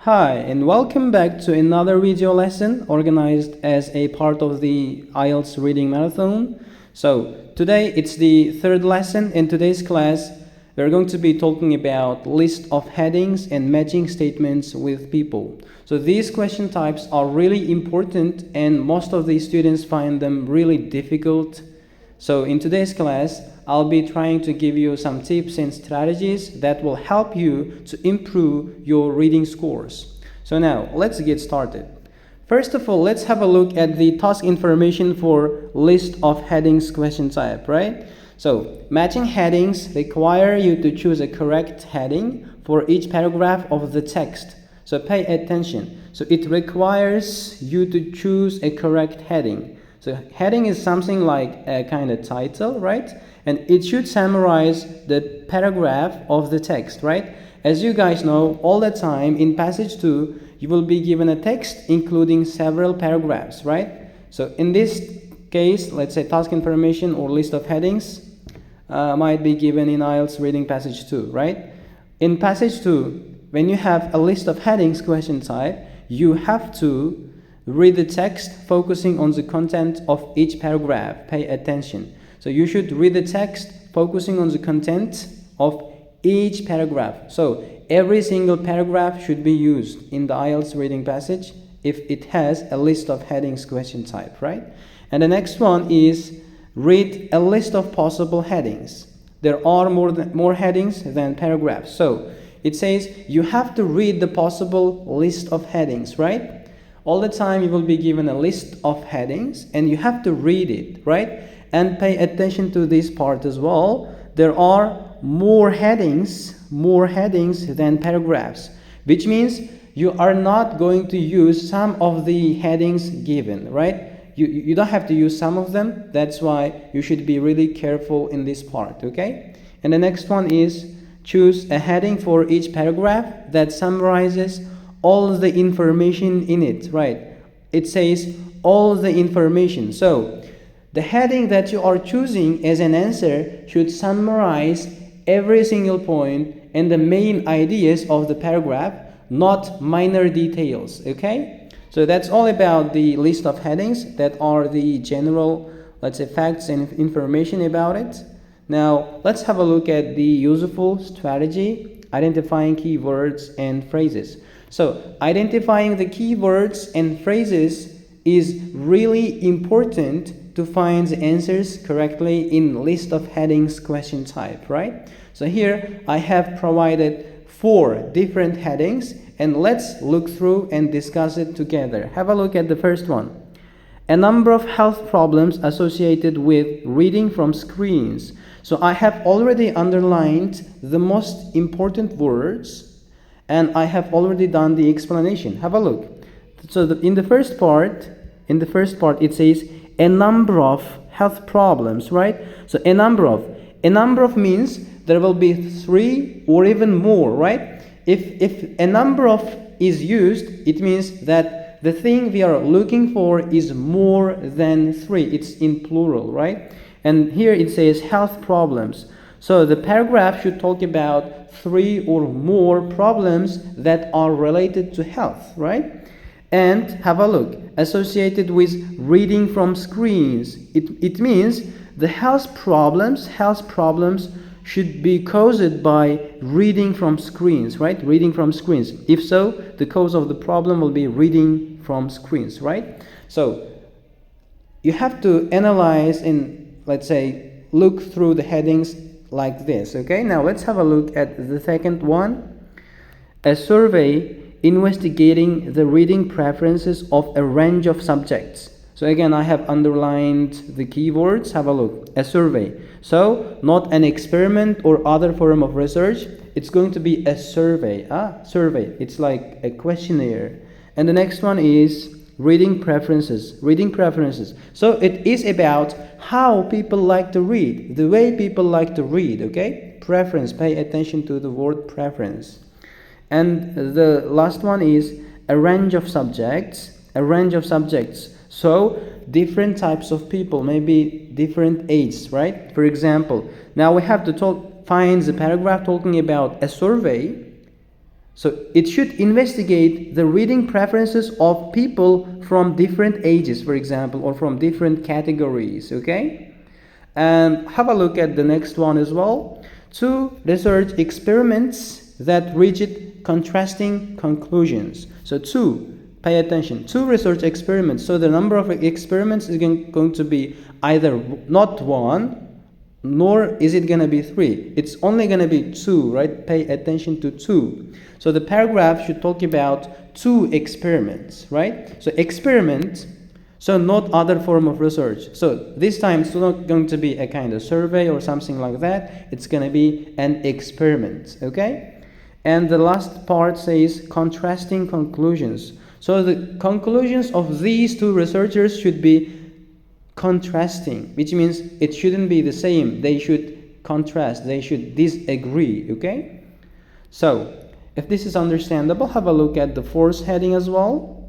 Hi, and welcome back to another video lesson organized as a part of the IELTS reading marathon. So today it's the third lesson. In today's class, we're going to be talking about list of headings and matching statements with people. So these question types are really important and most of the students find them really difficult. So in today's class, I'll be trying to give you some tips and strategies that will help you to improve your reading scores. So now, let's get started. First of all, let's have a look at the task information for list of headings question type, right? So, matching headings require you to choose a correct heading for each paragraph of the text. So pay attention. So it requires you to choose a correct heading. So heading is something like a kind of title, right? And it should summarize the paragraph of the text, right? As you guys know, all the time in passage 2, you will be given a text including several paragraphs, right? So in this case, let's say task information or list of headings might be given in IELTS reading passage 2, right? In passage 2, when you have a list of headings question type, you have to read the text focusing on the content of each paragraph. Pay attention. So you should read the text focusing on the content of each paragraph. So every single paragraph should be used in the IELTS reading passage if it has a list of headings question type, right? And the next one is read a list of possible headings. There are more headings than paragraphs. So it says you have to read the possible list of headings, right? All the time you will be given a list of headings and you have to read it, right? And pay attention to this part as well. There are more headings than paragraphs, which means you are not going to use some of the headings given, right? You don't have to use some of them. That's why you should be really careful in this part, okay? And the next one is choose a heading for each paragraph that summarizes all the information in it, right? It says all the information. So the heading that you are choosing as an answer should summarize every single point and the main ideas of the paragraph, not minor details, okay? So that's all about the list of headings that are the general, let's say, facts and information about it. Now, let's have a look at the useful strategy, identifying keywords and phrases. So, identifying the keywords and phrases is really important to find the answers correctly in list of headings question type, right? So here I have provided 4 different headings and let's look through and discuss it together. Have a look at the first one. A number of health problems associated with reading from screens. So I have already underlined the most important words and I have already done the explanation. Have a look. So in the first part it says a number of health problems, right? So a number of means there will be 3 or even more, right? If a number of is used, it means that the thing we are looking for is more than 3. It's in plural, right? And here it says health problems. So the paragraph should talk about 3 or more problems that are related to health, right? And have a look, associated with reading from screens. It means the health problems should be caused by reading from screens, right? Reading from screens. If so, the cause of the problem will be reading from screens, right? So you have to analyze and, let's say, look through the headings like this, okay? Now let's have a look at the second one. A survey investigating the reading preferences of a range of subjects. So again, I have underlined the keywords. Have a look. A survey. So not an experiment or other form of research. It's going to be a survey. Survey. It's like a questionnaire. And the next one is reading preferences. Reading preferences. So it is about how people like to read. The way people like to read, okay? Preference. Pay attention to the word preference. And the last one is a range of subjects. A range of subjects. So different types of people, maybe different ages, right? For example, now we have to find the paragraph talking about a survey So it should investigate the reading preferences of people from different ages, for example, or from different categories, okay? And have a look at the next one as well. 2 research experiments that reached contrasting conclusions. So 2, pay attention, 2 research experiments. So the number of experiments is going to be either not 1, nor is it going to be 3. It's only going to be 2, right? Pay attention to 2. So the paragraph should talk about 2 experiments, right? So experiment, so not other form of research. So this time it's not going to be a kind of survey or something like that. It's going to be an experiment, okay? And the last part says contrasting conclusions. So the conclusions of these 2 researchers should be contrasting, which means it shouldn't be the same. They should contrast. They should disagree, okay? So if this is understandable, have a look at the 4th heading as well.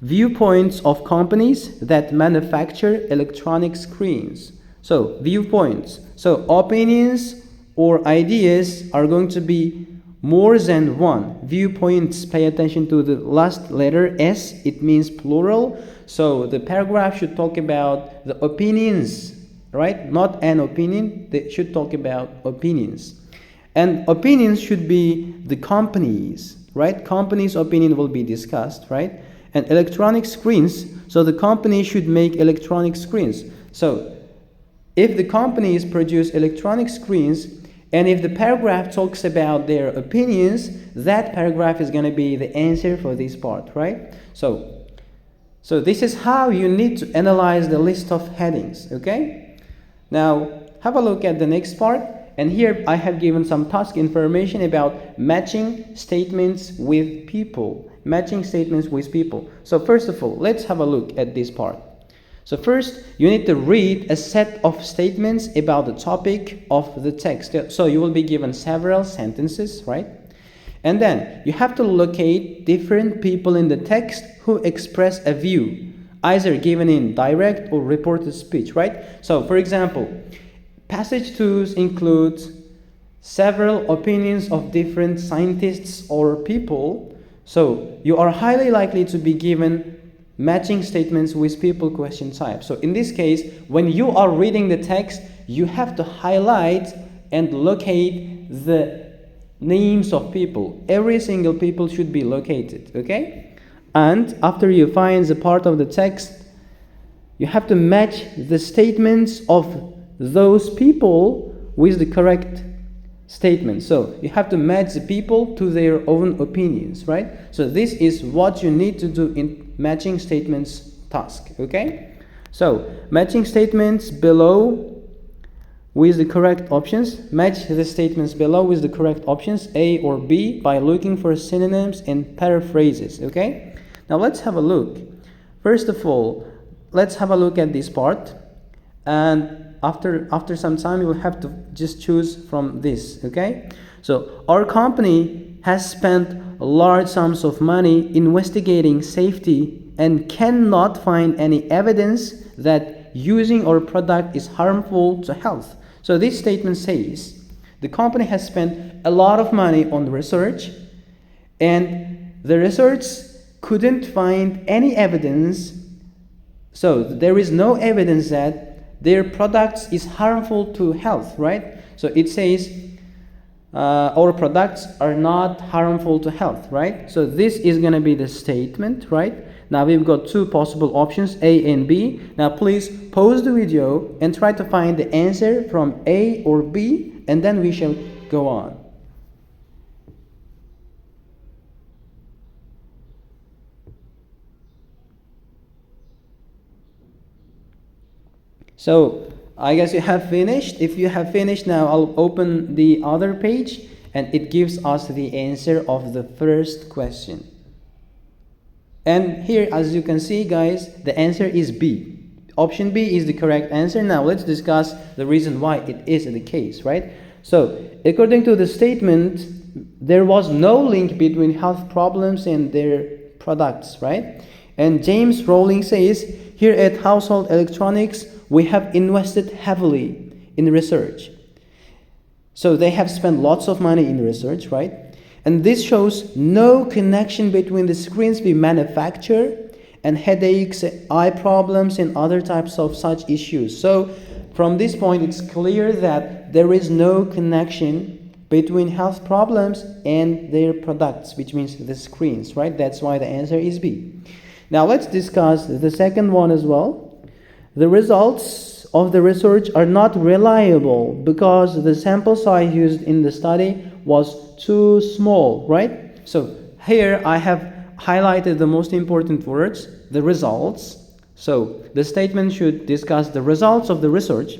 Viewpoints of companies that manufacture electronic screens. So viewpoints. So opinions or ideas are going to be more than one. Viewpoints, pay attention to the last letter S. It means plural. So the paragraph should talk about the opinions, right? Not an opinion. They should talk about opinions. And opinions should be the companies, right? Companies' opinion will be discussed, right? And electronic screens, so the company should make electronic screens. So if the companies produce electronic screens, and if the paragraph talks about their opinions, that paragraph is going to be the answer for this part, right? So this is how you need to analyze the list of headings, okay? Now, have a look at the next part. And here I have given some task information about matching statements with people. Matching statements with people. So first of all, let's have a look at this part. So first, you need to read a set of statements about the topic of the text. So you will be given several sentences, right? And then you have to locate different people in the text who express a view, either given in direct or reported speech, right? So for example, passage 2 includes several opinions of different scientists or people. So you are highly likely to be given matching statements with people question type. So in this case, when you are reading the text, you have to highlight and locate the names of people. Every single people should be located, okay? And after you find the part of the text, you have to match the statements of those people with the correct statement. So you have to match the people to their own opinions, right? So this is what you need to do in matching statements task, okay? So matching statements below with the correct options. Match the statements below with the correct options, A or B, by looking for synonyms and paraphrases, okay? Now let's have a look. First of all, let's have a look at this part. And after some time, you will have to just choose from this, okay? So our company has spent large sums of money investigating safety and cannot find any evidence that using our product is harmful to health. So this statement says the company has spent a lot of money on research, and the research couldn't find any evidence. So there is no evidence that their products is harmful to health, right? So it says our products are not harmful to health, right? So this is going to be the statement, right? Now we've got 2 possible options, A and B. Now please pause the video and try to find the answer from A or B, and then we shall go on. So I guess you have finished. If you have finished, now I'll open the other page, and it gives us the answer of the first question. And here, as you can see, guys, the answer is B. Option B is the correct answer. Now let's discuss the reason why it is the case, right? So according to the statement, there was no link between health problems and their products, right? And James Rowling says, here at Household Electronics, we have invested heavily in research. So they have spent lots of money in research, right? And this shows no connection between the screens we manufacture and headaches, eye problems, and other types of such issues. So from this point, it's clear that there is no connection between health problems and their products, which means the screens, right? That's why the answer is B. Now let's discuss the second one as well. The results of the research are not reliable because the sample size used in the study was too small, right? So here I have highlighted the most important words, the results. So the statement should discuss the results of the research,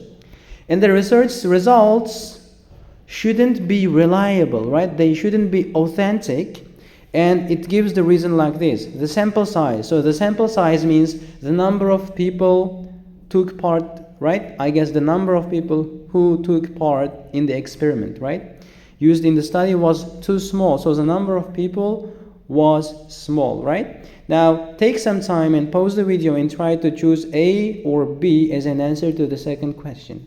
and the research results shouldn't be reliable, right? They shouldn't be authentic. And it gives the reason like this, the sample size. So the sample size means the number of people took part, right? I guess the number of people who took part in the experiment, right? Used in the study was too small. So the number of people was small, right? Now take some time and pause the video and try to choose A or B as an answer to the second question.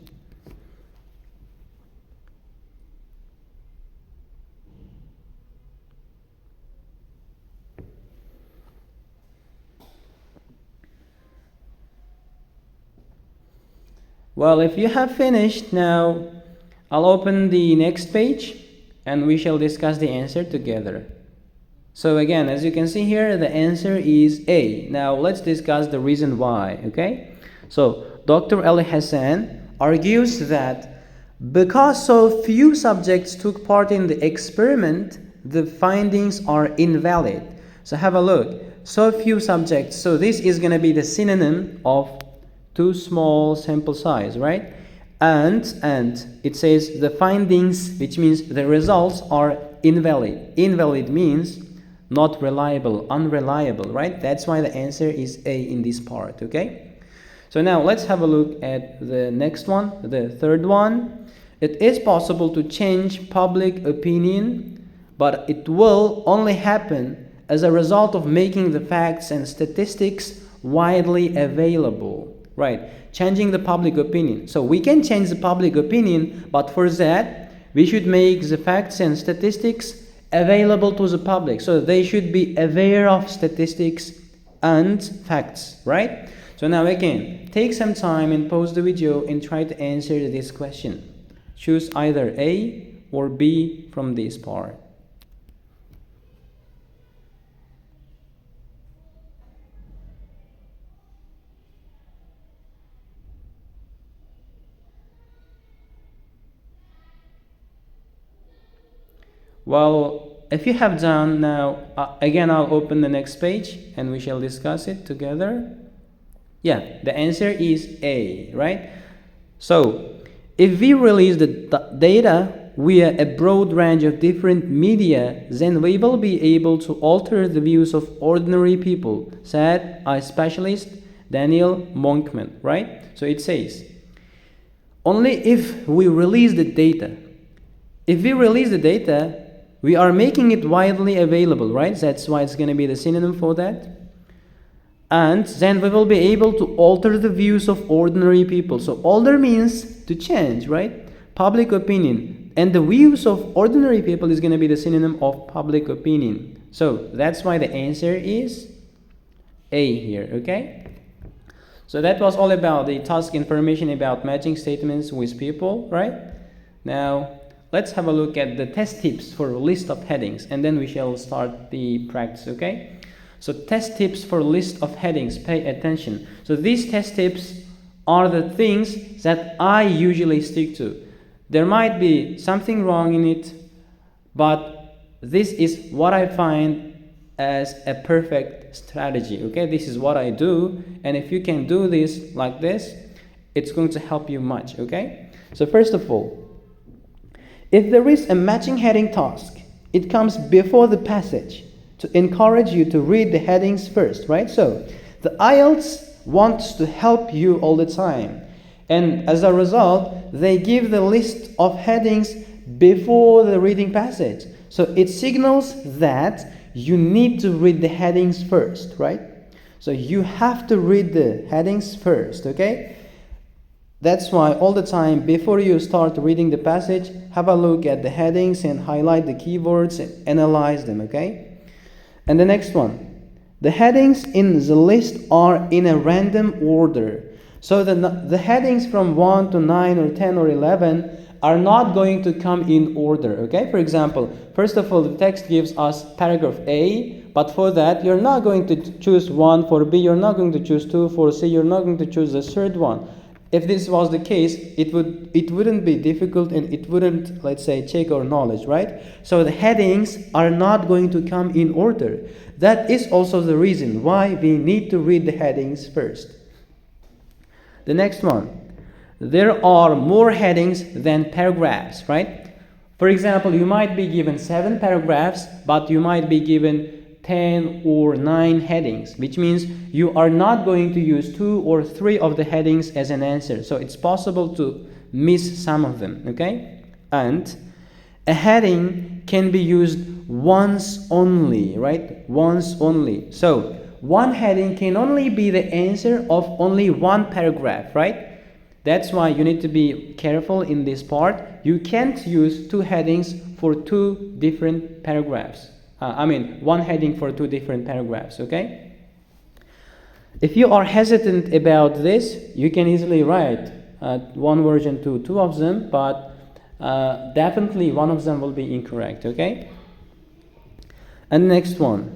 Well, if you have finished, now I'll open the next page and we shall discuss the answer together. So again, as you can see here, the answer is A. Now let's discuss the reason why, okay? So Dr. Ali Hassan argues that because so few subjects took part in the experiment, the findings are invalid. So have a look. So few subjects. So this is going to be the synonym of too small sample size, right? And it says the findings, which means the results, are invalid. Invalid means not reliable, unreliable, right? That's why the answer is A in this part, okay? So now let's have a look at the next one, the third one. It is possible to change public opinion, but it will only happen as a result of making the facts and statistics widely available. Right, changing the public opinion. So we can change the public opinion, but for that, we should make the facts and statistics available to the public. So they should be aware of statistics and facts, right? So now again, take some time and pause the video and try to answer this question. Choose either A or B from this part. Well, if you have done now, again, I'll open the next page and we shall discuss it together. Yeah, the answer is A, right? So, if we release the data via a broad range of different media, then we will be able to alter the views of ordinary people, said eye specialist Daniel Monkman, right? So it says, only if we release the data. If we release the data, we are making it widely available, right? That's why it's going to be the synonym for that. And then we will be able to alter the views of ordinary people. So alter means to change, right? Public opinion. And the views of ordinary people is going to be the synonym of public opinion. So that's why the answer is A here, okay? So that was all about the task information about matching statements with people, right? Now, let's have a look at the test tips for a list of headings, and then we shall start the practice, okay? So test tips for a list of headings, pay attention. So these test tips are the things that I usually stick to. There might be something wrong in it, but this is what I find as a perfect strategy, okay? This is what I do, and if you can do this like this, it's going to help you much, okay? So first of all, if there is a matching heading task, it comes before the passage to encourage you to read the headings first, right? So the IELTS wants to help you all the time. And as a result, they give the list of headings before the reading passage. So it signals that you need to read the headings first, right? So you have to read the headings first, okay? That's why all the time before you start reading the passage, have a look at the headings and highlight the keywords and analyze them, okay? And the next one. The headings in the list are in a random order. So the headings from 1 to 9 or 10 or 11 are not going to come in order, okay? For example, first of all, the text gives us paragraph A, but for that, you're not going to choose 1 for B, you're not going to choose 2 for C, you're not going to choose the third one. If this was the case, it wouldn't be difficult and it wouldn't, let's say, check our knowledge, right? So the headings are not going to come in order. That is also the reason why we need to read the headings first. The next one. There are more headings than paragraphs, right? For example, you might be given 7 paragraphs, but you might be given 10 or 9 headings, which means you are not going to use 2 or 3 of the headings as an answer. So it's possible to miss some of them, okay? And a heading can be used once only, right? Once only. So one heading can only be the answer of only one paragraph, right? That's why you need to be careful in this part. You can't use 2 headings for 2 different paragraphs. One heading for 2 different paragraphs, okay? If you are hesitant about this, you can easily write one version to 2 of them, but definitely one of them will be incorrect, okay? And next one.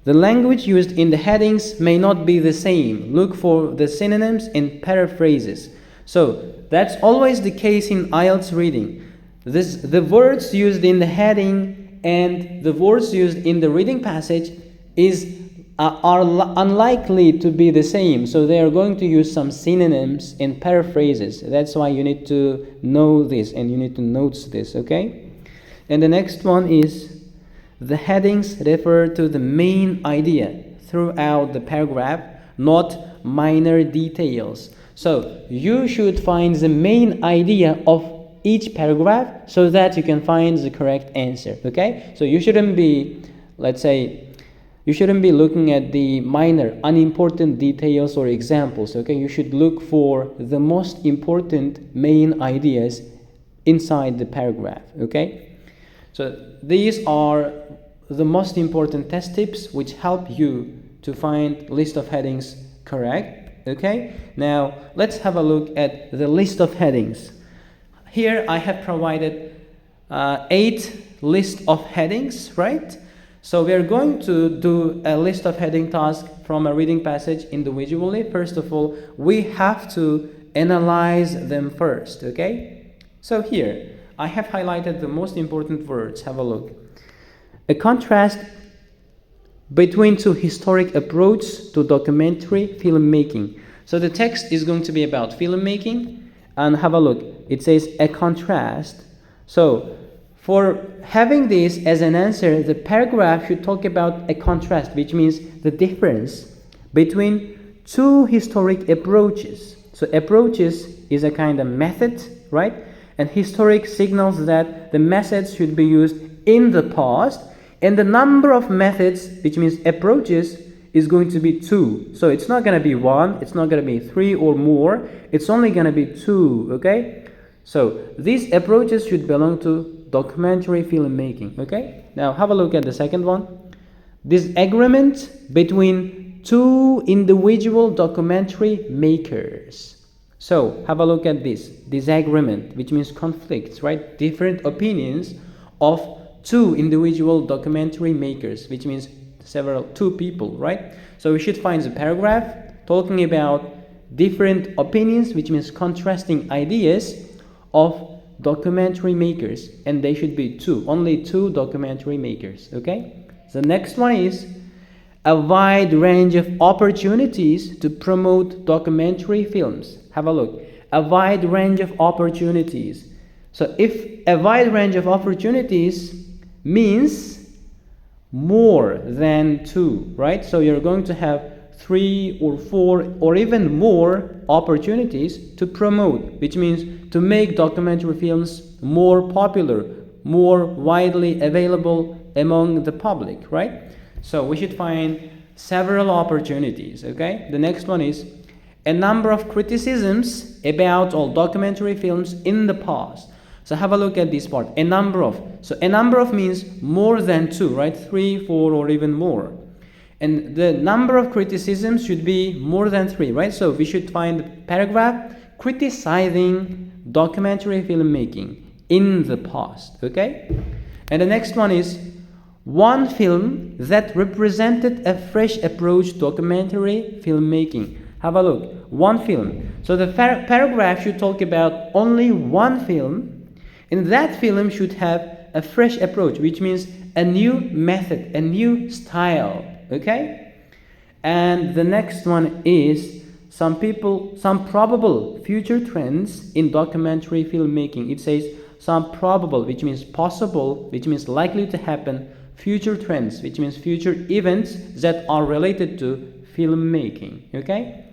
The language used in the headings may not be the same. Look for the synonyms and paraphrases. So that's always the case in IELTS reading. The words used in the heading and the words used in the reading passage are unlikely to be the same. So they are going to use some synonyms and paraphrases. That's why you need to know this and you need to note this, okay? And the next one is the headings refer to the main idea throughout the paragraph, not minor details. So you should find the main idea of each paragraph so that you can find the correct answer, okay? So you shouldn't be, let's say, you shouldn't be looking at the minor, unimportant details or examples, okay? You should look for the most important main ideas inside the paragraph, okay? So these are the most important test tips which help you to find list of headings correct, okay? Now let's have a look at the list of headings. Here I have provided 8 list of headings, right? So we are going to do a list of heading task from a reading passage individually. First of all, we have to analyze them first, okay? So here I have highlighted the most important words. Have a look. A contrast between 2 historic approaches to documentary filmmaking. So the text is going to be about filmmaking, and have a look. It says a contrast. So for having this as an answer, the paragraph should talk about a contrast, which means the difference between 2 historic approaches. So approaches is a kind of method, right? And historic signals that the methods should be used in the past, and the number of methods, which means approaches, is going to be 2. So it's not going to be 1, it's not going to be 3 or more, it's only going to be 2, okay? So these approaches should belong to documentary filmmaking, okay? Now have a look at the second one. Disagreement between 2 individual documentary makers. So have a look at this. Disagreement, which means conflicts, right? Different opinions of 2 individual documentary makers, which means 2 people, right? So we should find the paragraph talking about different opinions, which means contrasting ideas of documentary makers, and they should be 2, only 2 documentary makers, okay? The next one is a wide range of opportunities to promote documentary films. Have a look. A wide range of opportunities. So if a wide range of opportunities means more than 2, right? So you're going to have 3 or 4 or even more opportunities to promote, which means to make documentary films more popular, more widely available among the public, right? So we should find several opportunities, okay? The next one is a number of criticisms about all documentary films in the past. So have a look at this part. A number of. So a number of means more than two, right? 3, 4, or even more. And the number of criticisms should be more than 3, right? So we should find the paragraph criticizing documentary filmmaking in the past, okay? And the next one is one film that represented a fresh approach to documentary filmmaking. Have a look. One film. So the paragraph should talk about only one film, and that film should have a fresh approach, which means a new method, a new style, okay? And the next one is some probable future trends in documentary filmmaking. It says some probable, which means possible, which means likely to happen, future trends, which means future events that are related to filmmaking, okay?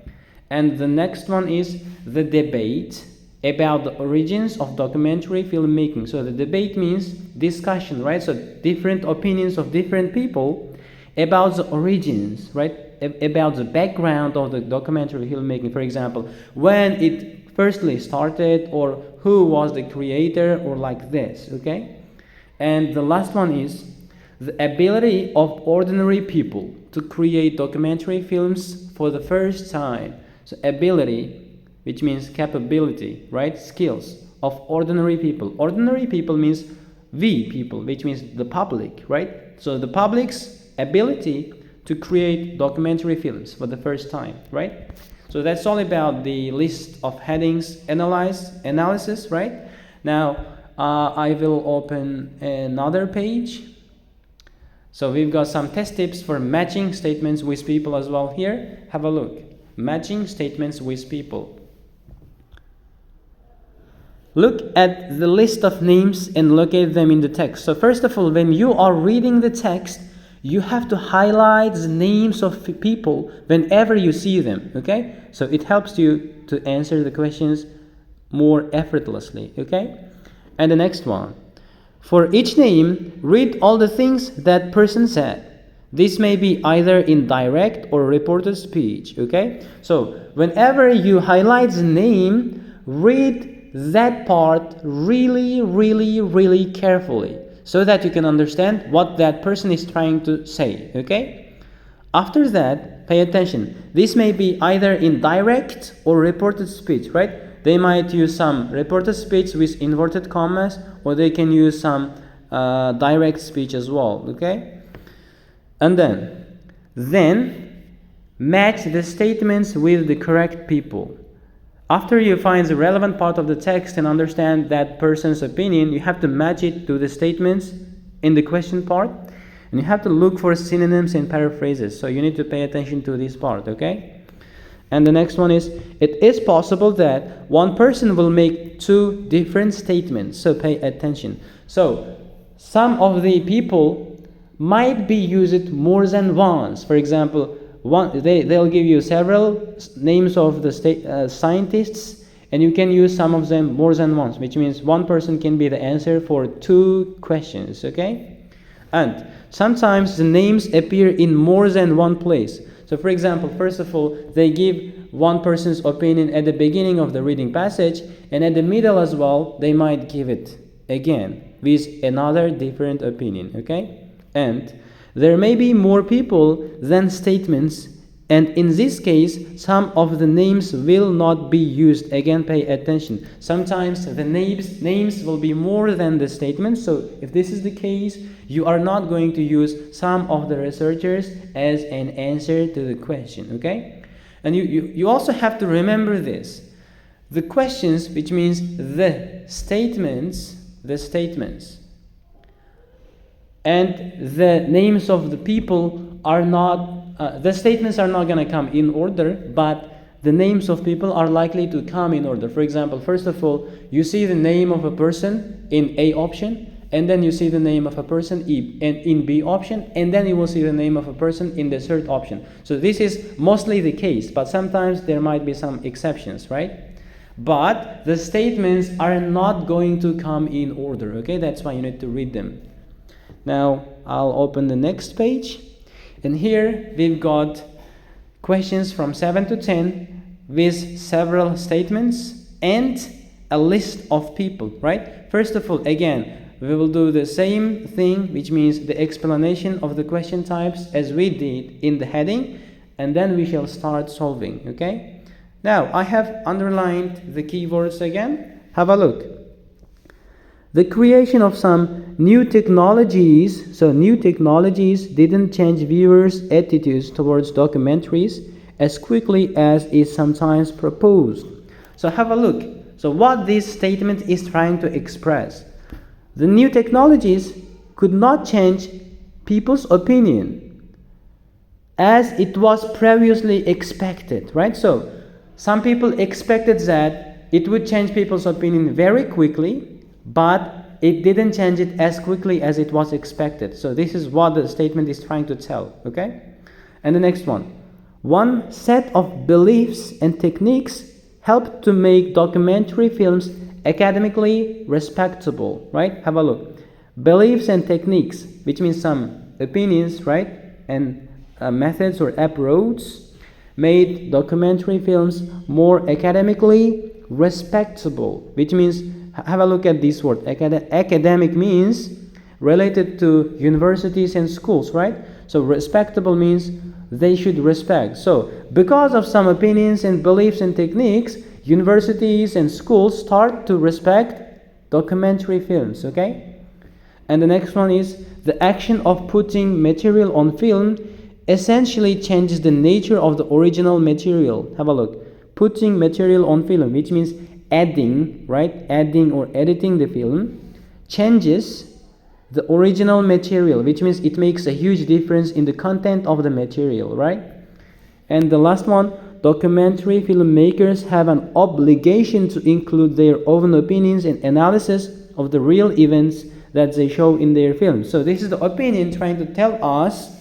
And the next one is the debate about the origins of documentary filmmaking. So the debate means discussion, right? So different opinions of different people about the origins, right? About the background of the documentary filmmaking. For example, when it firstly started, or who was the creator, or like this, okay? And the last one is the ability of ordinary people to create documentary films for the first time. So ability, which means capability, right? Skills of ordinary people. Ordinary people means we people, which means the public, right? So the public's ability to create documentary films for the first time, right? So that's all about the list of headings analysis, right? Now I will open another page. So we've got some test tips for matching statements with people as well here. Have a look. Matching statements with people. Look at the list of names and locate them in the text. So first of all, when you are reading the text, you have to highlight the names of people whenever you see them, okay? So it helps you to answer the questions more effortlessly, okay? And the next one. For each name, read all the things that person said. This may be either in direct or reported speech, okay? So whenever you highlight the name, read that part really, really, really carefully so that you can understand what that person is trying to say, okay? After that, pay attention. This may be either in direct or reported speech, right? They might use some reported speech with inverted commas, or they can use some direct speech as well, okay? And then match the statements with the correct people. After you find the relevant part of the text and understand that person's opinion, you have to match it to the statements in the question part, and you have to look for synonyms and paraphrases. So you need to pay attention to this part, okay? And the next one is, it is possible that one person will make two different statements, so pay attention. So some of the people might be used more than once. For example, they'll give you several names of the scientists, and you can use some of them more than once, which means one person can be the answer for two questions, okay? And sometimes the names appear in more than one place. So for example, first of all, they give one person's opinion at the beginning of the reading passage, and at the middle as well, they might give it again with another different opinion, okay? And there may be more people than statements, and in this case, some of the names will not be used. Again, pay attention. Sometimes the names will be more than the statements. So if this is the case, you are not going to use some of the researchers as an answer to the question, okay? And you also have to remember this. The questions, which means the statements, and the names of the people are not, the statements are not going to come in order, but the names of people are likely to come in order. For example, first of all, you see the name of a person in A option, and then you see the name of a person in B option, and then you will see the name of a person in the third option. So this is mostly the case, but sometimes there might be some exceptions, right? But the statements are not going to come in order, okay? That's why you need to read them. Now, I'll open the next page. And here we've got questions from 7 to 10 with several statements and a list of people, right? First of all, again, we will do the same thing, which means the explanation of the question types as we did in the heading, and then we shall start solving, okay? Now, I have underlined the keywords again. Have a look. The creation of some new technologies, so new technologies didn't change viewers' attitudes towards documentaries as quickly as is sometimes proposed. So have a look. So what this statement is trying to express. The new technologies could not change people's opinion as it was previously expected, right? So some people expected that it would change people's opinion very quickly, but it didn't change it as quickly as it was expected. So this is what the statement is trying to tell, okay? And the next one. One set of beliefs and techniques helped to make documentary films academically respectable, right? Have a look. Beliefs and techniques, which means some opinions, right? And methods or approach made documentary films more academically respectable, which means, have a look at this word. Academic means related to universities and schools, right? So respectable means they should respect. So because of some opinions and beliefs and techniques, universities and schools start to respect documentary films, okay? And the next one is the action of putting material on film essentially changes the nature of the original material. Have a look. Putting material on film, which means adding, right? Adding or editing the film changes the original material, which means it makes a huge difference in the content of the material, right? And the last one, documentary filmmakers have an obligation to include their own opinions and analysis of the real events that they show in their films. So this is the opinion trying to tell us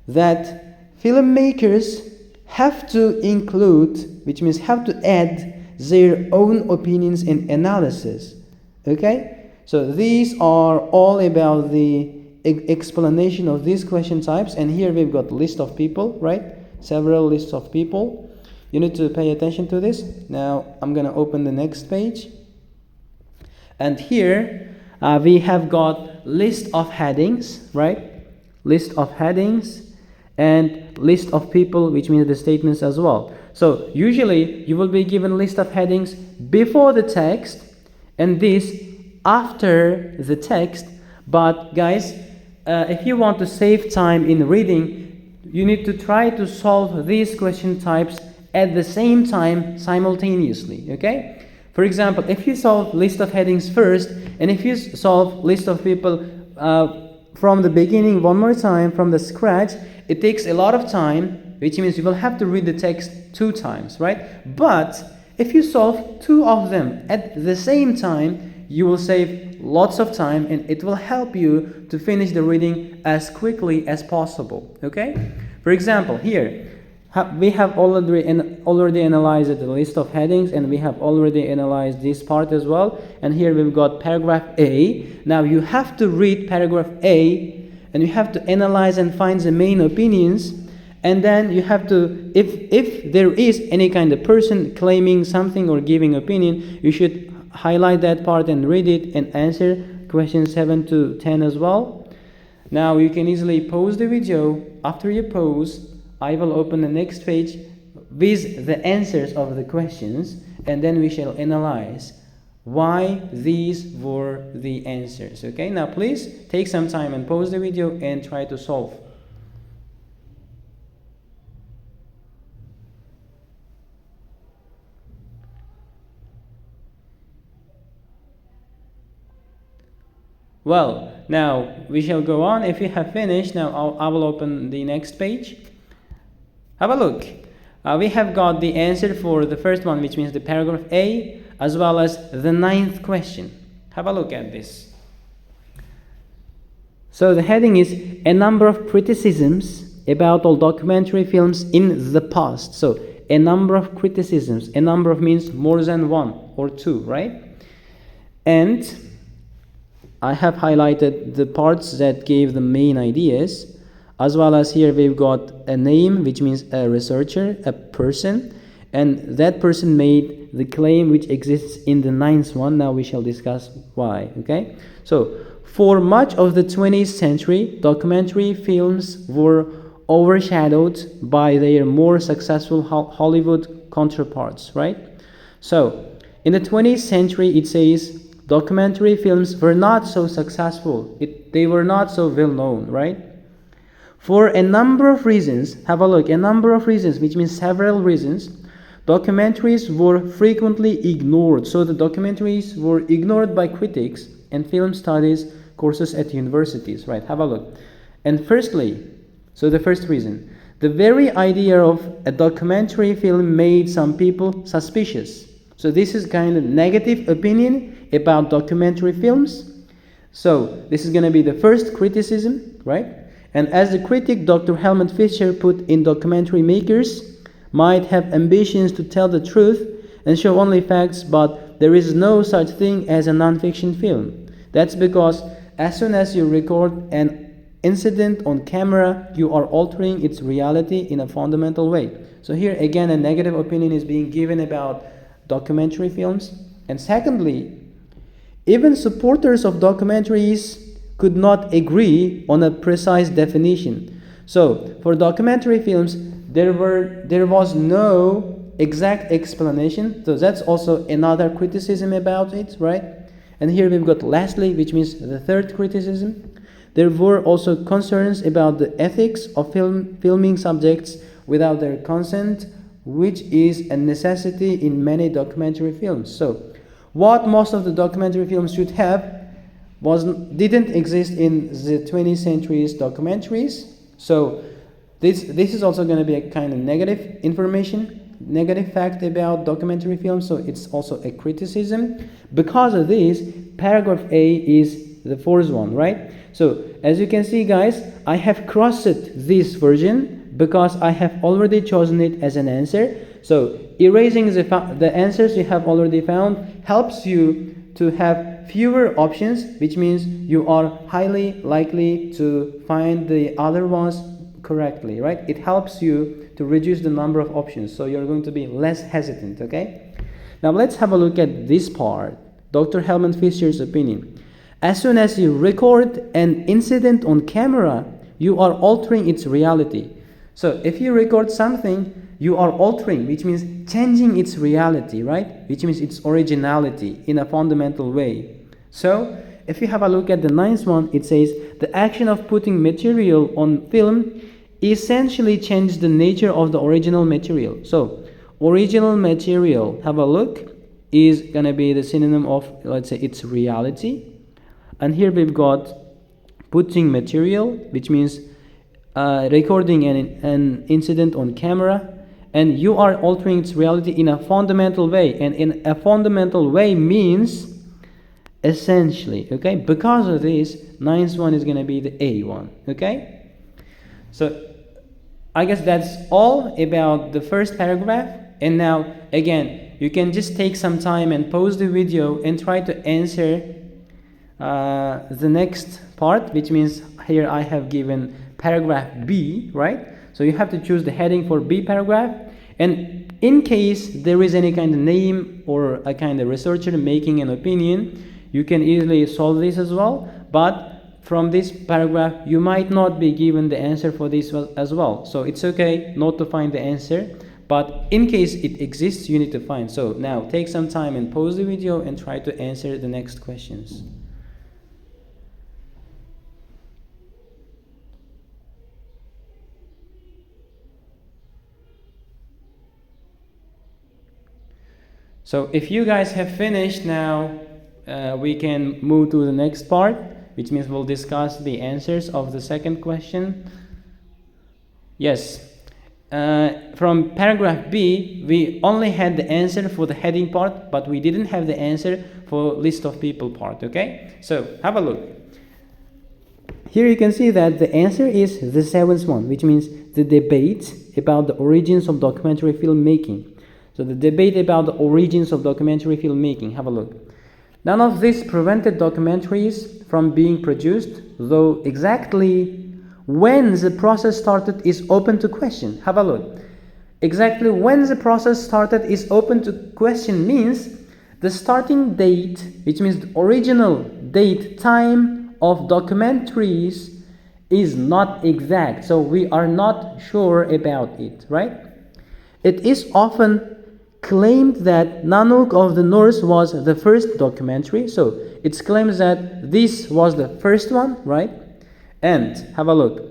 that filmmakers have to include, which means have to add their own opinions and analysis, okay? So these are all about the explanation of these question types, and here we've got list of people, right? Several lists of people. You need to pay attention to this. Now I'm gonna open the next page, and here we have got list of headings, right? List of headings and list of people, which means the statements as well. So usually you will be given list of headings before the text and this after the text. But guys, if you want to save time in reading, you need to try to solve these question types at the same time simultaneously, okay? For example, if you solve list of headings first and if you solve list of people from the beginning one more time from the scratch, it takes a lot of time, which means you will have to read the text 2 times, right? But if you solve 2 of them at the same time, you will save lots of time and it will help you to finish the reading as quickly as possible, okay? For example, here we have already analyzed the list of headings, and we have already analyzed this part as well. And here we've got paragraph A. Now you have to read paragraph A and you have to analyze and find the main opinions, and then you have to, if there is any kind of person claiming something or giving opinion, you should highlight that part and read it and answer questions 7 to 10 as well. Now you can easily pause the video. After you pause, I will open the next page with the answers of the questions, and then we shall analyze why these were the answers, okay? Now please take some time and pause the video and try to solve. Well, now we shall go on. If you have finished, now I will open the next page. Have a look. We have got the answer for the first one, which means the paragraph A, as well as the 9th question. Have a look at this. So the heading is a number of criticisms about all documentary films in the past. So a number of criticisms. A number of means more than 1 or 2, right? And I have highlighted the parts that gave the main ideas, as well as here we've got a name, which means a researcher, a person, And that person made the claim which exists in the ninth one. Now we shall discuss why. Okay, so for much of the 20th century, documentary films were overshadowed by their more successful Hollywood counterparts, right? So in the 20th century, it says documentary films were not so successful. They were not so well known, right? For a number of reasons, have a look, a number of reasons, which means several reasons, documentaries were frequently ignored. So the documentaries were ignored by critics and film studies courses at universities, right? Have a look. And firstly, so the first reason, the very idea of a documentary film made some people suspicious. So this is kind of negative opinion about documentary films. So this is going to be the first criticism, right? And as the critic Dr. Helmut Fischer put in, documentary makers might have ambitions to tell the truth and show only facts, but there is no such thing as a non-fiction film. That's because as soon as you record an incident on camera, you are altering its reality in a fundamental way. So here again, a negative opinion is being given about documentary films. And secondly, even supporters of documentaries could not agree on a precise definition. So for documentary films, there was no exact explanation. So that's also another criticism about it, right? And here we've got lastly, which means the third criticism. There were also concerns about the ethics of filming subjects without their consent, which is a necessity in many documentary films. So what most of the documentary films should have didn't exist in the 20th century's documentaries. So this is also going to be a kind of negative information, negative fact about documentary films. So it's also a criticism. Because of this, paragraph A is the fourth one, right? So as you can see, guys, I have crossed this version because I have already chosen it as an answer. So erasing the answers you have already found helps you to have fewer options, which means you are highly likely to find the other ones correctly, right? It helps you to reduce the number of options, so you're going to be less hesitant, okay? Now let's have a look at this part, Dr. Helmut Fischer's opinion. As soon as you record an incident on camera, you are altering its reality. So if you record something, you are altering, which means changing its reality, right? Which means its originality in a fundamental way. So if you have a look at the ninth one, it says the action of putting material on film essentially changes the nature of the original material. So original material, have a look, is going to be the synonym of, let's say, its reality. And here we've got putting material, which means recording an incident on camera, and you are altering its reality in a fundamental way. And in a fundamental way means essentially, okay? Because of this, ninth one is going to be the A one, okay? So I guess that's all about the first paragraph. And now, again, you can just take some time and pause the video and try to answer the next part, which means here I have given paragraph B, right? So you have to choose the heading for B paragraph. And in case there is any kind of name or a kind of researcher making an opinion, you can easily solve this as well. But from this paragraph, you might not be given the answer for this as well. So it's okay not to find the answer. But in case it exists, you need to find. So now take some time and pause the video and try to answer the next questions. So if you guys have finished now, we can move to the next part, which means we'll discuss the answers of the second question. Yes. From paragraph B, we only had the answer for the heading part, but we didn't have the answer for list of people part, okay? So have a look. Here you can see that the answer is the seventh one, which means the debate about the origins of documentary filmmaking. So the debate about the origins of documentary filmmaking, have a look. None of this prevented documentaries from being produced, though exactly when the process started is open to question. Have a look. exactly when the process started is open to question means the starting date, which means the original date time of documentaries, is not exact. So we are not sure about it, right? It is often claimed that Nanook of the North was the first documentary. So it claims that this was the first one, right? And have a look.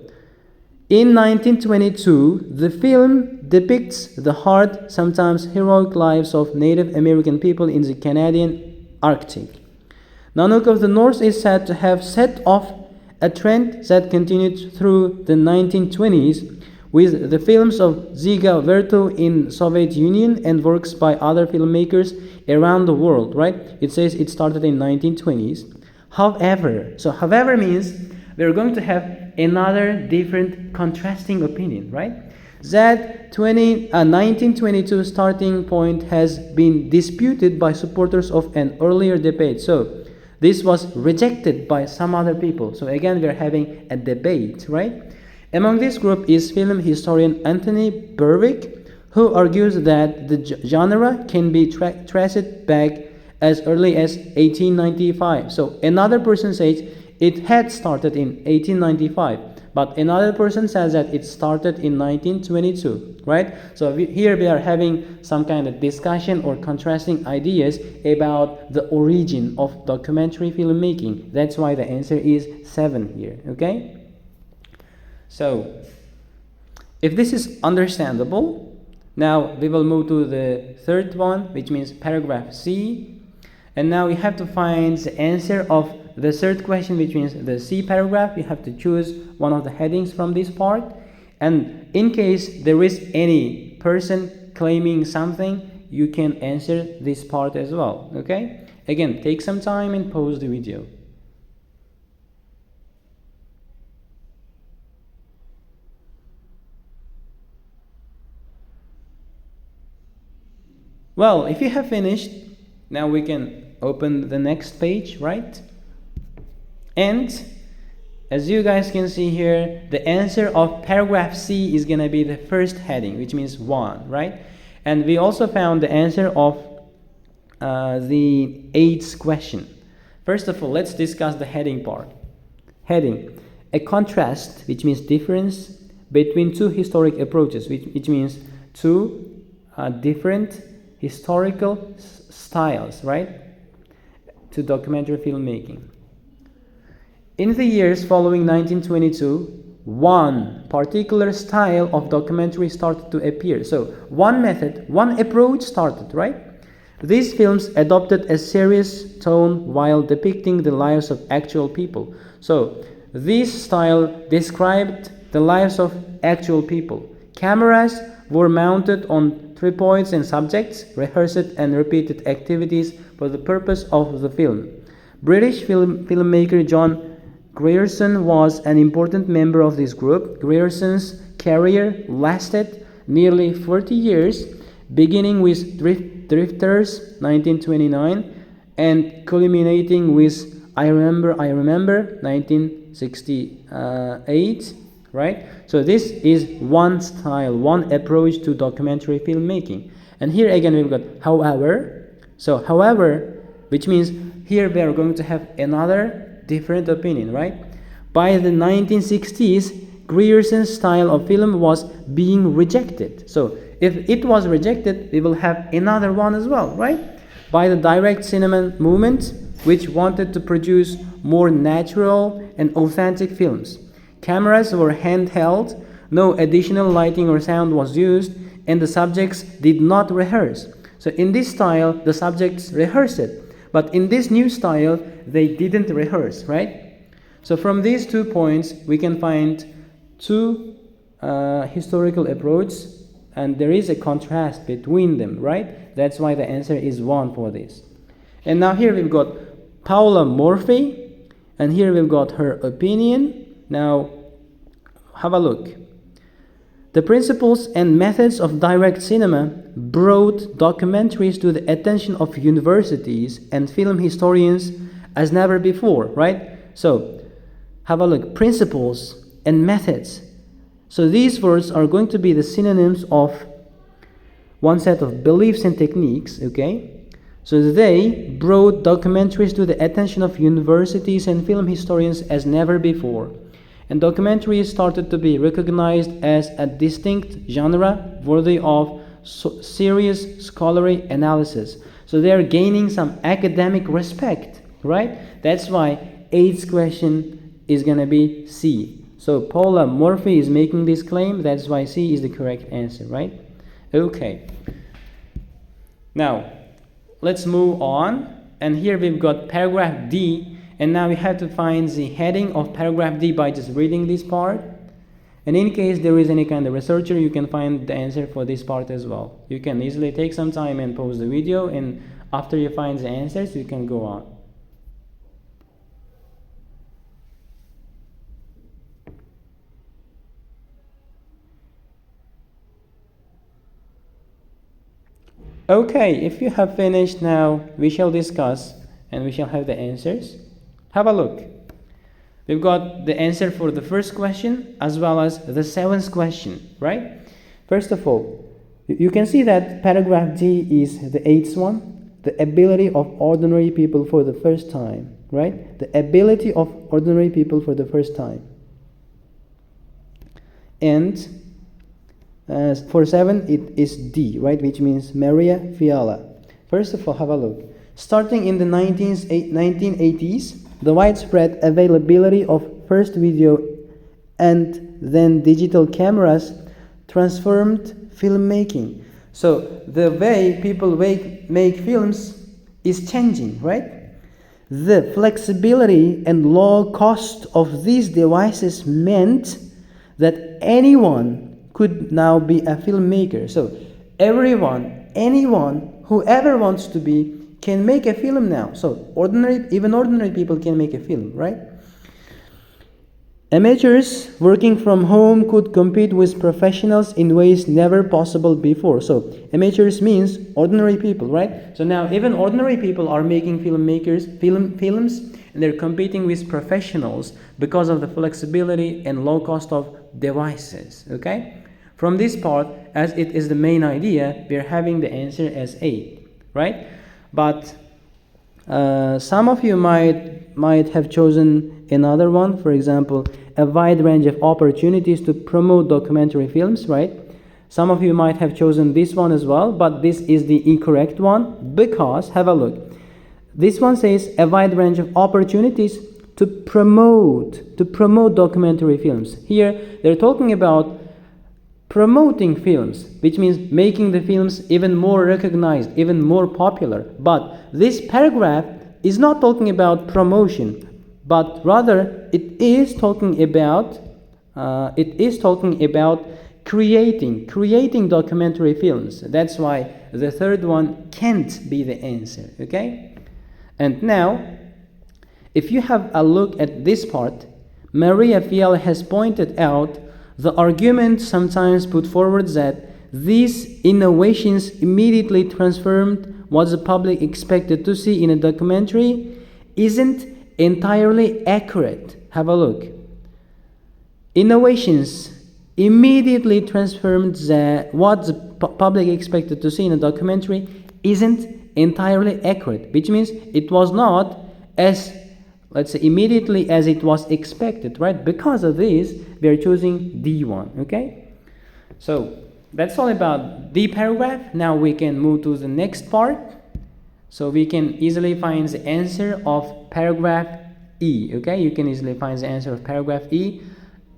In 1922, the film depicts the hard, sometimes heroic lives of Native American people in the Canadian Arctic. Nanook of the North is said to have set off a trend that continued through the 1920s with the films of Dziga Verto in Soviet Union and works by other filmmakers around the world, right? It says it started in 1920s. However means we're going to have another different contrasting opinion, right? That 1922 starting point has been disputed by supporters of an earlier debate. So this was rejected by some other people. So again, we're having a debate, right? Among this group is film historian Anthony Berwick, who argues that the genre can be traced back as early as 1895. So another person says it had started in 1895, but another person says that it started in 1922, right? So here we are having some kind of discussion or contrasting ideas about the origin of documentary filmmaking. That's why the answer is 7 here, okay? So if this is understandable, now we will move to the third one, which means paragraph C. And now we have to find the answer of the third question, which means the C paragraph. You have to choose one of the headings from this part. And in case there is any person claiming something, you can answer this part as well, okay? Again, take some time and pause the video. Well, if you have finished, now we can open the next page, right? And as you guys can see here, the answer of paragraph C is going to be the first heading, which means 1, right? And we also found the answer of the 8th question. First of all, let's discuss the heading part. Heading: a contrast, which means difference between two historic approaches, which means two different historical styles, right, to documentary filmmaking. In the years following 1922, one particular style of documentary started to appear. So one method, one approach started, right? These films adopted a serious tone while depicting the lives of actual people. So this style described the lives of actual people. Cameras were mounted on tripods and subjects rehearsed and repeated activities for the purpose of the film. British filmmaker John Grierson was an important member of this group. Grierson's career lasted nearly 40 years, beginning with Drifters 1929 and culminating with I Remember 1968, right? So this is one style, one approach to documentary filmmaking. And here again we've got however. So however, which means here we are going to have another different opinion, right? By the 1960s, Grierson's style of film was being rejected. So if it was rejected, we will have another one as well, right? By the direct cinema movement, which wanted to produce more natural and authentic films. Cameras were handheld, no additional lighting or sound was used, and the subjects did not rehearse. So in this style, the subjects rehearsed it. But in this new style, they didn't rehearse, right? So from these 2 points, we can find two historical approaches, and there is a contrast between them, right? That's why the answer is 1 for this. And now here we've got Paula Morphy, and here we've got her opinion. Now, have a look. The principles and methods of direct cinema brought documentaries to the attention of universities and film historians as never before, right? So, have a look. Principles and methods. So these words are going to be the synonyms of one set of beliefs and techniques, okay? So they brought documentaries to the attention of universities and film historians as never before. And documentaries started to be recognized as a distinct genre worthy of serious scholarly analysis. So they are gaining some academic respect, right? That's why 8th question is going to be C. So Paula Murphy is making this claim. That's why C is the correct answer, right? Okay. Now, let's move on. And here we've got paragraph D. And now we have to find the heading of paragraph D by just reading this part. And in case there is any kind of researcher, you can find the answer for this part as well. You can easily take some time and pause the video, and after you find the answers, you can go on. Okay, if you have finished now, we shall discuss and we shall have the answers. Have a look. We've got the answer for the first question as well as the 7th question, right? First of all, you can see that paragraph D is the 8th one, the ability of ordinary people for the first time, right? The ability of ordinary people for the first time. And for 7, it is D, right? Which means Maria Fiala. First of all, have a look. Starting in the 1980s, the widespread availability of first video and then digital cameras transformed filmmaking. So the way people make films is changing, right? The flexibility and low cost of these devices meant that anyone could now be a filmmaker. So anyone, whoever wants to be, can make a film now. So even ordinary people can make a film, right? Amateurs working from home could compete with professionals in ways never possible before. So amateurs means ordinary people, right? So now even ordinary people are making films, and they're competing with professionals because of the flexibility and low cost of devices, okay? From this part, as it is the main idea, we're having the answer as A, right? But some of you might have chosen another one. For example, a wide range of opportunities to promote documentary films, right? Some of you might have chosen this one as well, but this is the incorrect one because, have a look. This one says a wide range of opportunities to promote documentary films. Here, they're talking about promoting films, which means making the films even more recognized, even more popular. But this paragraph is not talking about promotion, but rather it is talking about creating documentary films. That's why the third one can't be the answer, okay? And now, if you have a look at this part, Maria Fiala has pointed out the argument sometimes put forward that these innovations immediately transformed what the public expected to see in a documentary isn't entirely accurate. Have a look. Innovations immediately transformed what the public expected to see in a documentary isn't entirely accurate, which means it was not as, let's say, immediately as it was expected, right? Because of this, we are choosing D1, okay? So that's all about D paragraph. Now we can move to the next part. So we can easily find the answer of paragraph E, okay? You can easily find the answer of paragraph E.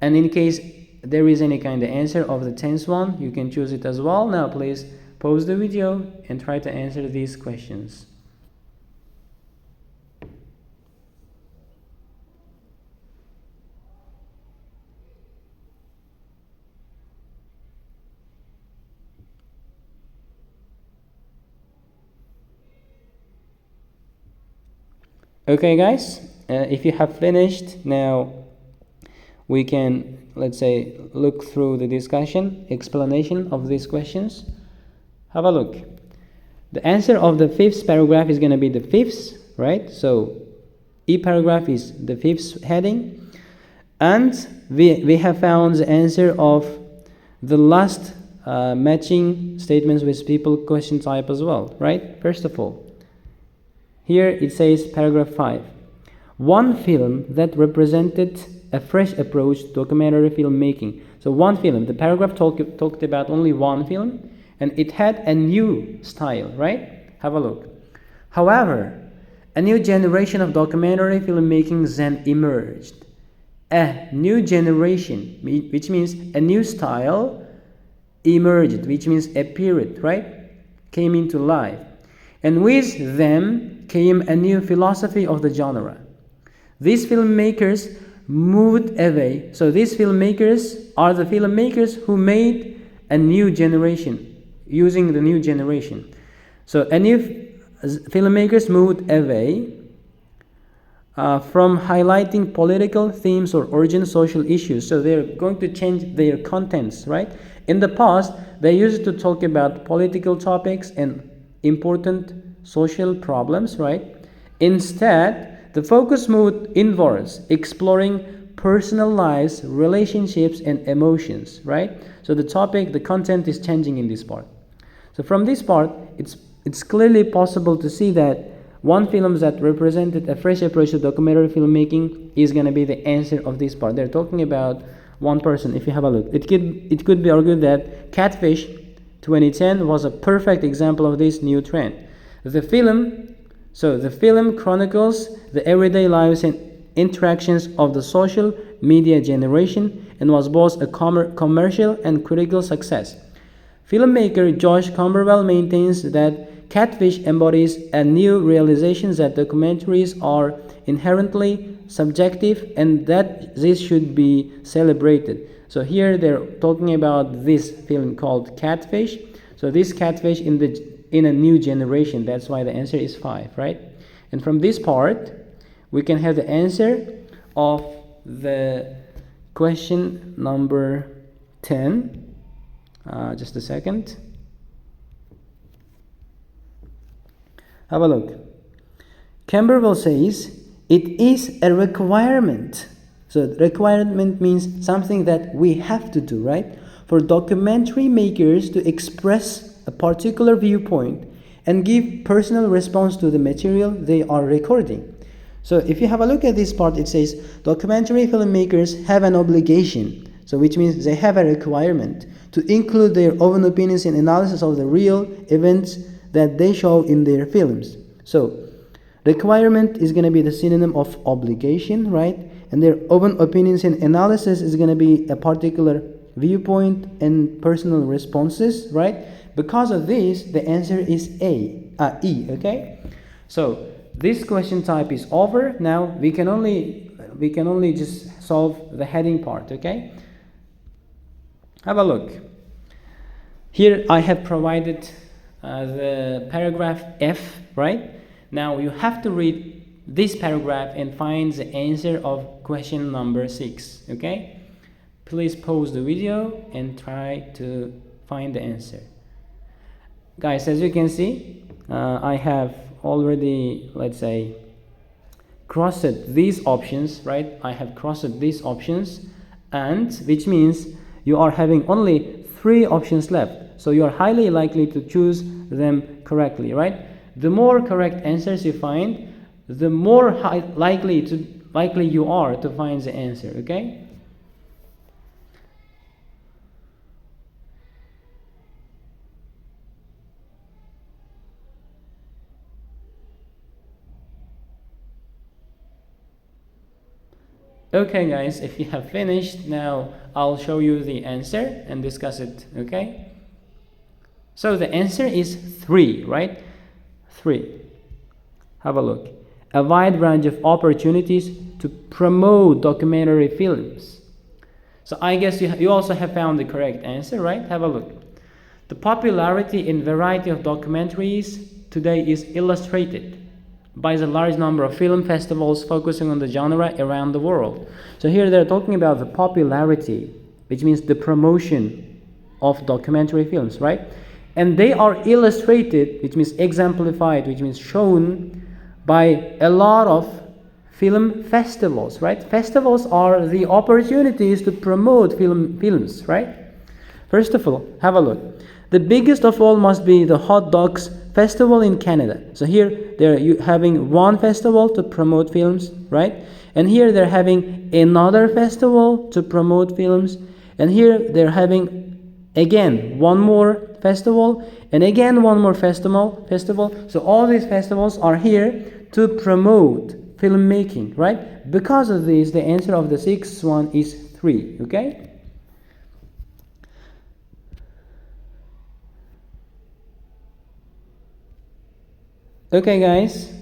And in case there is any kind of answer of the 10th one, you can choose it as well. Now please pause the video and try to answer these questions. Okay guys, if you have finished, now we can, let's say, look through the discussion, explanation of these questions. Have a look. The answer of the 5th paragraph is going to be the 5th, right? So E paragraph is the 5th heading. And we have found the answer of the last matching statements with people question type as well, right? First of all, here it says paragraph 5. One film that represented a fresh approach to documentary filmmaking. So one film, the paragraph talked about only one film, and it had a new style, right? Have a look. However, a new generation of documentary filmmaking then emerged. A new generation, which means a new style, emerged, which means appeared, right? Came into life. And with them came a new philosophy of the genre. These filmmakers moved away. So these filmmakers are the filmmakers who made a new generation, using the new generation. So a new filmmakers moved away from highlighting political themes or urgent social issues. So they're going to change their contents, right? In the past, they used to talk about political topics and important social problems, right? Instead, the focus moved inwards, exploring personal lives, relationships, and emotions, right? So the topic, the content is changing in this part. So from this part, it's clearly possible to see that one film that represented a fresh approach to documentary filmmaking is going to be the answer of this part. They're talking about one person. If you have a look, it could be argued that Catfish 2010 was a perfect example of this new trend. The film chronicles the everyday lives and interactions of the social media generation and was both a commercial and critical success. Filmmaker Josh Camberwell maintains that Catfish embodies a new realization that documentaries are inherently subjective and that this should be celebrated. So here they're talking about this film called Catfish. So this Catfish in a new generation. That's why the answer is 5, right? And from this part, we can have the answer of the question number 10. Just a second. Have a look. Camberwell says, it is a requirement. So requirement means something that we have to do, right? For documentary makers to express a particular viewpoint and give personal response to the material they are recording. So if you have a look at this part, it says documentary filmmakers have an obligation, so which means they have a requirement to include their own opinions and analysis of the real events that they show in their films. So requirement is going to be the synonym of obligation, right? And their own opinions and analysis is going to be a particular viewpoint and personal responses, right? Because of this, the answer is E, okay? So this question type is over. Now we can only just solve the heading part, okay? Have a look. Here I have provided the paragraph F, right? Now you have to read this paragraph and find the answer of question number 6, okay? Please pause the video and try to find the answer. Guys, as you can see, I have already, let's say, crossed these options, right? I have crossed these options, and which means you are having only 3 options left. So you are highly likely to choose them correctly, right? The more correct answers you find, the more likely you are to find the answer, okay? Okay guys, if you have finished, now I'll show you the answer and discuss it, okay? So the answer is 3, right? 3. Have a look. A wide range of opportunities to promote documentary films. So I guess you also have found the correct answer, right? Have a look. The popularity and variety of documentaries today is illustrated by the large number of film festivals focusing on the genre around the world. So here they're talking about the popularity, which means the promotion of documentary films, right? And they are illustrated, which means exemplified, which means shown by a lot of film festivals, right? Festivals are the opportunities to promote films, right? First of all, have a look. The biggest of all must be the hot dogs festival in Canada. So here they're having one festival to promote films, right? And here they're having another festival to promote films. And here they're having again one more festival and again one more festival. So all these festivals are here to promote filmmaking, right? Because of this, the answer of the sixth one is 3, okay? Okay guys,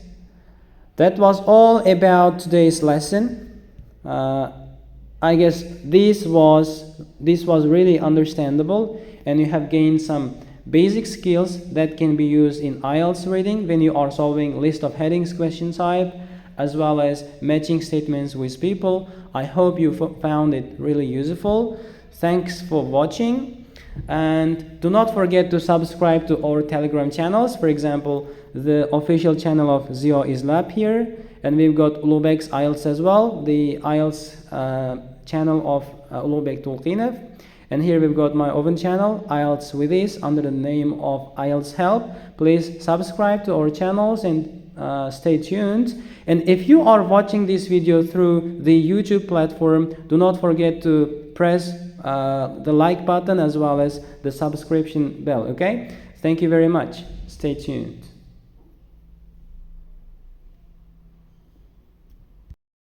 that was all about today's lesson. I guess this was really understandable, and you have gained some basic skills that can be used in IELTS reading when you are solving list of headings question type, as well as matching statements with people. I hope you found it really useful. Thanks for watching, and do not forget to subscribe to our Telegram channels. For example, the official channel of Zio is Lab here, and we've got Ulubek's IELTS as well, the IELTS channel of Ulubek Tulkinov. And here we've got my own channel, IELTS with this, under the name of IELTS Help. Please subscribe to our channels and stay tuned. And if you are watching this video through the YouTube platform, do not forget to press the like button as well as the subscription bell, okay? Thank you very much. Stay tuned.